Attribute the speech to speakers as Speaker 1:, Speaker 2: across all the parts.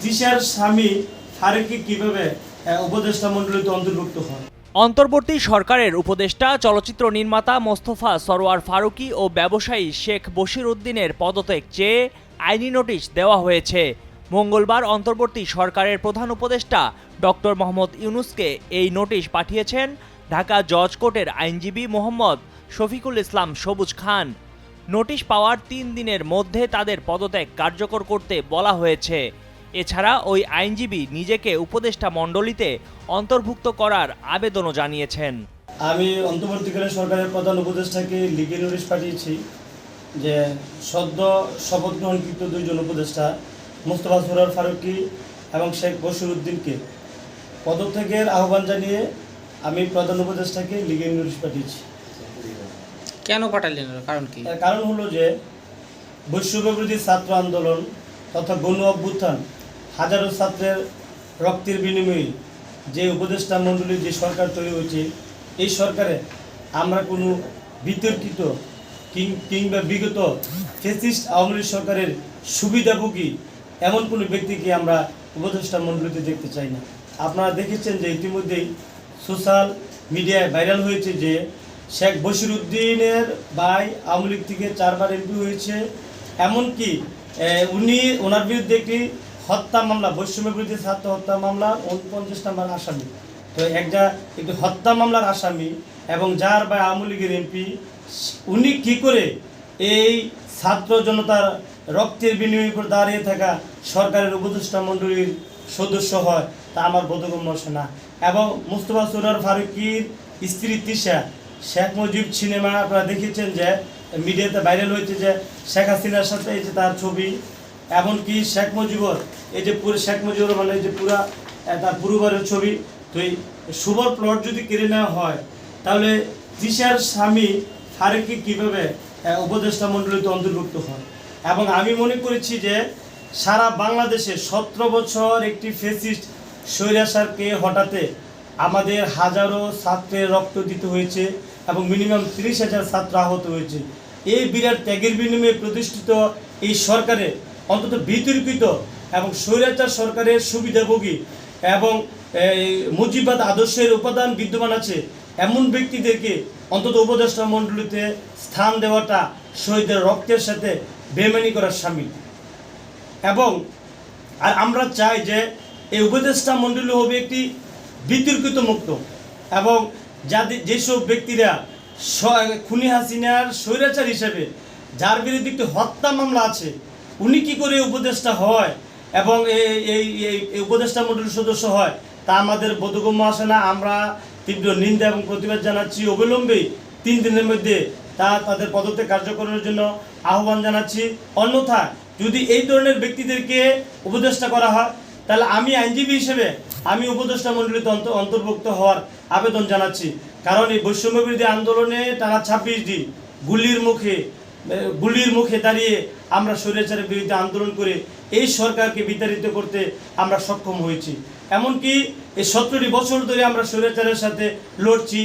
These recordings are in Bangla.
Speaker 1: তিশার স্বামী ফারুকী কিভাবে উপদেষ্টা মণ্ডলীতে অন্তর্ভুক্ত হয়?
Speaker 2: অন্তর্বর্তী সরকারের উপদেষ্টা চলচ্চিত্র নির্মাতা মোস্তফা সরোয়ার ফারুকী ও ব্যবসায়ী শেখ বশির উদ্দিনের পদত্যাগ চেয়ে আইনি নোটিশ দেওয়া হয়েছে। মঙ্গলবার অন্তর্বর্তী সরকারের প্রধান উপদেষ্টা ডক্টর মোহাম্মদ ইউনূসকে এই নোটিশ পাঠিয়েছেন ঢাকা জজ কোর্টের আইনজীবী মোহাম্মদ শফিকুল ইসলাম সবুজ খান। নোটিশ পাওয়ার ৩ দিনের মধ্যে তাদের পদত্যাগ কার্যকর করতে বলা হয়েছে। এছাড়া ওই আইনজীবী নিজেকে উপদেষ্টা মণ্ডলীতে অন্তর্ভুক্ত করার আবেদনও জানিয়েছেন।
Speaker 1: আমি অন্তর্বর্তীকালীন সরকারের প্রধান উপদেষ্টাকে লিখিত নোটিশ পাঠিয়েছি যে সদ্য শপথ গ্রহণকৃত 2 জন উপদেষ্টা মোস্তফা সরোয়ার ফারুকী এবং শেখ বশির উদ্দিনকে পদত্যাগের আহ্বান জানিয়ে আমি প্রধান উপদেষ্টাকে লিখিত নোটিশ পাঠিয়েছি।
Speaker 3: কেন পাঠালেন, কারণ কি?
Speaker 1: এর কারণ হলো যে বৈষম্যবিরোধী ছাত্র আন্দোলন তথা গণ অভ্যুত্থান, হাজারো ছাত্রের রক্তের বিনিময়ে যে উপদেষ্টা মণ্ডলী যে সরকার তৈরি হয়েছে, এই সরকারে আমরা কোনো বিতর্কিত কিংবা বিগত ফ্যাসিস্ট আওয়ামী লীগ সরকারের সুবিধাভোগী এমন কোনো ব্যক্তিকে আমরা উপদেষ্টা মণ্ডলীতে দেখতে চাই না। আপনারা দেখেছেন যে ইতিমধ্যেই সোশ্যাল মিডিয়ায় ভাইরাল হয়েছে যে শেখ বশির উদ্দিনের ভাই আওয়ামী লীগ থেকে 4 বার এমপি হয়েছে, এমনকি ওনার বিরুদ্ধে একটি হত্যা মামলা, বৈষম্য বিরোধী ছাত্র হত্যা মামলা 49 নম্বর আসামি। তো একটি হত্যা মামলার আসামি এবং যার ভাই আওয়ামী লীগের এমপি, উনি কী করে এই ছাত্র জনতার রক্তের বিনিময়ে উপর দাঁড়িয়ে থাকা সরকারের উপদেষ্টা মণ্ডলীর সদস্য হয় তা আমার বোধগম্য না। এবং মোস্তফা সরোয়ার ফারুকীর স্ত্রী তিশা, শেখ মুজিব সিনেমা আপনারা দেখেছেন যে মিডিয়াতে ভাইরাল হয়েছে যে শেখ হাসিনার সাথে এই যে তার ছবি, এমনকি শেখ মুজিবর এই যে পুরো শেখ মুজিবর মানে যে পুরা তার পরিবারের ছবি। তো এই সুবর প্লট যদি কেড়ে নেওয়া হয় তাহলে তিশার স্বামী ফারুকী কীভাবে উপদেষ্টা মণ্ডলীতে অন্তর্ভুক্ত হয়? এবং আমি মনে করেছি যে সারা বাংলাদেশে 17 বছর একটি ফ্যাসিস্ট স্বৈরাচারকে হঠাতে আমাদের হাজারো ছাত্রের রক্ত দিতে হয়েছে এবং মিনিমাম 30,000 ছাত্র আহত হয়েছে। এই বিরাট ত্যাগের বিনিময়ে প্রতিষ্ঠিত এই সরকারে অন্তত বিতর্কিত এবং স্বৈরাচার সরকারের সুবিধাভোগী এবং মুজিববাদ আদর্শের উপাদান বিদ্যমান আছে এমন ব্যক্তিদেরকে অন্তত উপদেষ্টা মণ্ডলীতে স্থান দেওয়াটা শহীদের রক্তের সাথে বেইমানি করার শামিল। এবং আর আমরা চাই যে এই উপদেষ্টা মণ্ডলী হবে একটি বিতর্কিত মুক্ত এবং যেসব ব্যক্তিরা খুনি হাসিনার স্বৈরাচার হিসেবে যার বিরুদ্ধে একটি হত্যা মামলা আছে, উনি কী করে উপদেষ্টা হয় এবং এই উপদেষ্টা মণ্ডলীর সদস্য হয় তা আমাদের বোধগম্য আসে না। আমরা তীব্র নিন্দা এবং প্রতিবাদ জানাচ্ছি। অবিলম্বে 3 দিনের মধ্যে তাদের পদত্যাগ কার্যকরের জন্য আহ্বান জানাচ্ছি। অন্যথায় যদি এই ধরনের ব্যক্তিদেরকে উপদেষ্টা করা হয় তাহলে আমি আইনজীবী হিসেবে আমি উপদেষ্টা মণ্ডলীতে অন্তর্ভুক্ত হওয়ার আবেদন জানাচ্ছি। কারণ এই বৈষম্য বিরোধী আন্দোলনে টানা 26 দিন গুলির মুখে দাঁড়িয়ে আমরা স্বৈরাচারের বিরুদ্ধে আন্দোলন করে এই সরকারকে বিতাড়িত করতে আমরা সক্ষম হয়েছি। এমনকি এই 17টি বছর ধরে আমরা স্বৈরাচারের সাথে লড়ছি,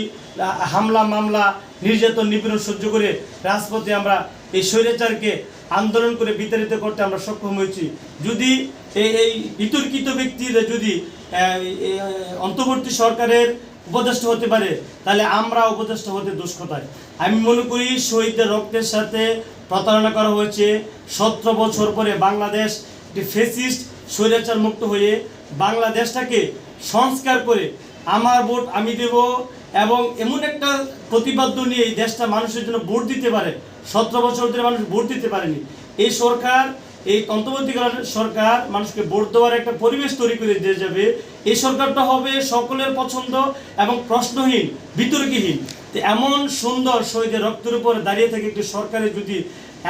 Speaker 1: হামলা মামলা নির্যাতন নিপীড়ন সহ্য করে রাজপথে আমরা এই স্বৈরাচারকে আন্দোলন করে বিতাড়িত করতে আমরা সক্ষম হয়েছি। যদি এই বিতর্কিত ব্যক্তিরা যদি অন্তর্বর্তী সরকারের উপদেষ্টা হতে পারে তাহলে আমরা উপদেষ্টা হতে দোষ কোথায়? আমি মনে করি শহীদদের রক্তের সাথে প্রতারণা করা হয়েছে। 17 বছর পরে বাংলাদেশ একটি ফ্যাসিস্ট স্বৈরাচার মুক্ত হয়ে বাংলাদেশটাকে সংস্কার করে আমার ভোট আমি দেব এবং এমন একটা প্রতিপাদ্য নিয়ে এই দেশটা মানুষের জন্য ভোট দিতে পারে। 17 বছর ধরে মানুষ ভোট দিতে পারেনি। এই সরকার, এই অন্তর্বর্তীকালীন সরকার মানুষকে ভোট দেওয়ার একটা পরিবেশ তৈরি করে দিয়ে যাবে। এই সরকারটা হবে সকলের পছন্দ এবং প্রশ্নহীন, বিতর্কহীন। তো এমন সুন্দর শহীদের রক্তের উপর দাঁড়িয়ে থাকে একটি সরকারে যদি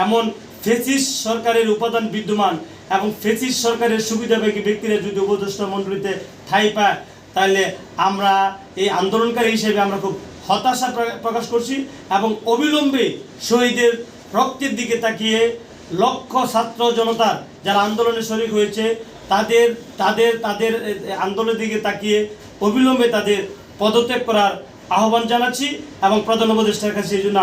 Speaker 1: এমন ফ্যাসিস্ট সরকারের উপাদান বিদ্যমান এবং ফ্যাসিস্ট সরকারের সুবিধাভোগী ব্যক্তিরা যদি উপদেষ্টা মণ্ডলীতে ঠাঁই পায় তাহলে আমরা এই আন্দোলনকারী হিসেবে আমরা খুব হতাশা প্রকাশ করছি এবং অবিলম্বে শহীদের রক্তের দিকে তাকিয়ে লক্ষ ছাত্র জনতার যারা আন্দোলনে শরিক হয়েছে তাদের আন্দোলনের দিকে তাকিয়ে অবিলম্বে তাদের পদত্যাগ করার আহ্বান জানাচ্ছি এবং প্রধান উপদেষ্টার কাছে এই জন্য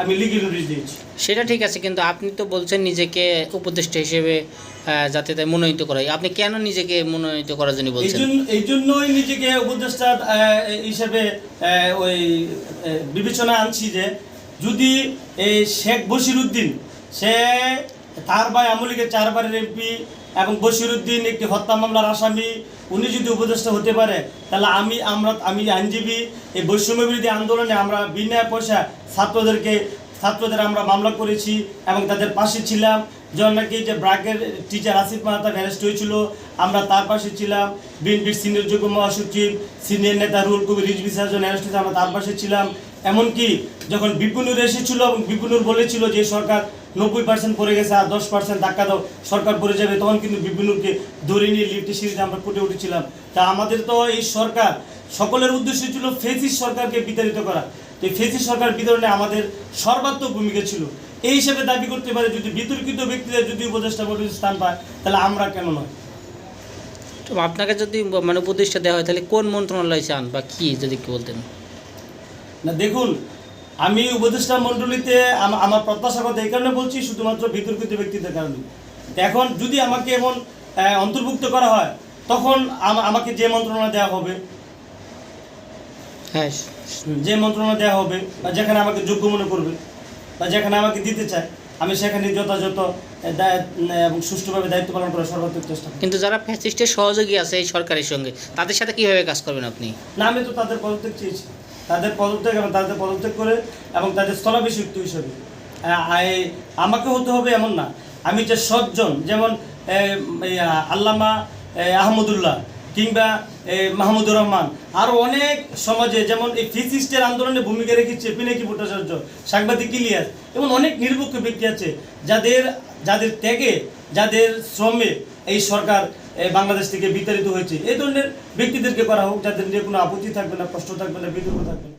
Speaker 1: আমি লিগেল নোটিশ দিয়েছি।
Speaker 3: সেটা ঠিক আছে, কিন্তু আপনি তো বলছেন নিজেকে উপদেষ্টা হিসেবে যাতে তাই মনোনীত করা হয়। আপনি কেন নিজেকে মনোনীত করার জন্য বলছেন?
Speaker 1: এই জন্যই নিজেকে উপদেষ্টা হিসেবে ওই বিবেচনা আনছি যে যদি এই শেখ বশিরউদ্দিন সে তার ভাই আওয়ামী লীগের 4 বারের এমপি এবং বশিরউদ্দিন একটি হত্যা মামলার আসামি, উনি যদি উপদেষ্টা হতে পারে তাহলে আমি আইনজীবী এই বৈষম্য বিরোধী আন্দোলনে আমরা বিনা পয়সা ছাত্রদের আমরা মামলা করেছি এবং তাদের পাশে ছিলাম। যখন নাকি যে ব্র্যাকের টিচার আসিফ মাহতাব অ্যারেস্ট হয়েছিল, আমরা তার পাশে ছিলাম। বিএনপির সিনিয়র যুগ্ম মহাসচিব সিনিয়র নেতা রুহুল কবির রিজভী সার্জন অ্যারেস্ট হয়েছে, আমরা তার পাশে ছিলাম। এমনকি যখন বিপিনুর এসেছিল এবং বিপিনুর বলেছিল যে সরকার 90% পড়ে গেছে আর 10% ধাক্কা দাও সরকার পড়ে যাবে, তখন কিন্তু বিপিনুরকে ধরে নিয়ে লিফটে সিঁড়িতে আমরা ফুটে উঠেছিলাম। তা আমাদের তো এই সরকার সকলের উদ্দেশ্য ছিল ফেসিস্ট সরকারকে বিতাড়িত করা। তো এই ফেসিস্ট সরকার বিতরণে আমাদের সর্বাত্মক ভূমিকা ছিল। এই হিসেবে দাবি করতে পারে যদি বিতর্কিত ব্যক্তিদের যদি উপদেষ্টা পদে স্থান পায় তাহলে আমরা কেন নয়।
Speaker 3: তো আপনাকে যদি মানে উপদেষ্টা দেওয়া হয় তাহলে কোন মন্ত্রণালয় চান বা কি, যদি কি বলতেন?
Speaker 1: না দেখুন, আমি উপদেষ্টা মণ্ডলীতে আমার প্রত্যাশা কথা এই কারণে বলছি, শুধুমাত্র বিতর্কিত ব্যক্তিদের কারণে। এখন যদি আমাকে এমন অন্তর্ভুক্ত করা হয় তখন আমাকে যে মন্ত্রণালয় দেওয়া হবে,
Speaker 3: হ্যাঁ,
Speaker 1: যে মন্ত্রণালয় দেওয়া হবে বা যেখানে আমাকে যোগ্য মনে করবে বা যেখানে আমাকে দিতে চায়, আমি সেখানে যথাযথ এবং সুষ্ঠুভাবে দায়িত্ব পালন করার সর্বাত্মক চেষ্টা করি।
Speaker 3: কিন্তু যারা ফ্যাসিস্টের সহযোগী আছে এই সরকারের সঙ্গে, তাদের সাথে কিভাবে কাজ করবেন আপনি?
Speaker 1: না, আমি তো তাদের পদত্যাগ চেয়েছি, তাদের পদত্যাগ করে এবং তাদের স্থলাভিষিক্ত হিসেবে আমাকে হতে হবে এমন না। আমি যে সজ্জন, যেমন আল্লামা আহমদুল্লাহ কিংবা মাহমুদুর রহমান, আরও অনেক সমাজে যেমন এই ফিজিস্টের আন্দোলনে ভূমিকা রেখেছে পিনাকি ভট্টাচার্য, সাংবাদিক ইলিয়াস, এমন অনেক নিরপেক্ষ ব্যক্তি আছে যাদের ত্যাগে, যাদের শ্রমে এই সরকার বাংলাদেশ থেকে বিতাড়িত হয়েছে। এই ধরনের ব্যক্তিদেরকে করা হোক, যাদের নিয়ে কোনো আপত্তি থাকবে না, কষ্ট থাকবে না, বিতর্ক থাকবে না।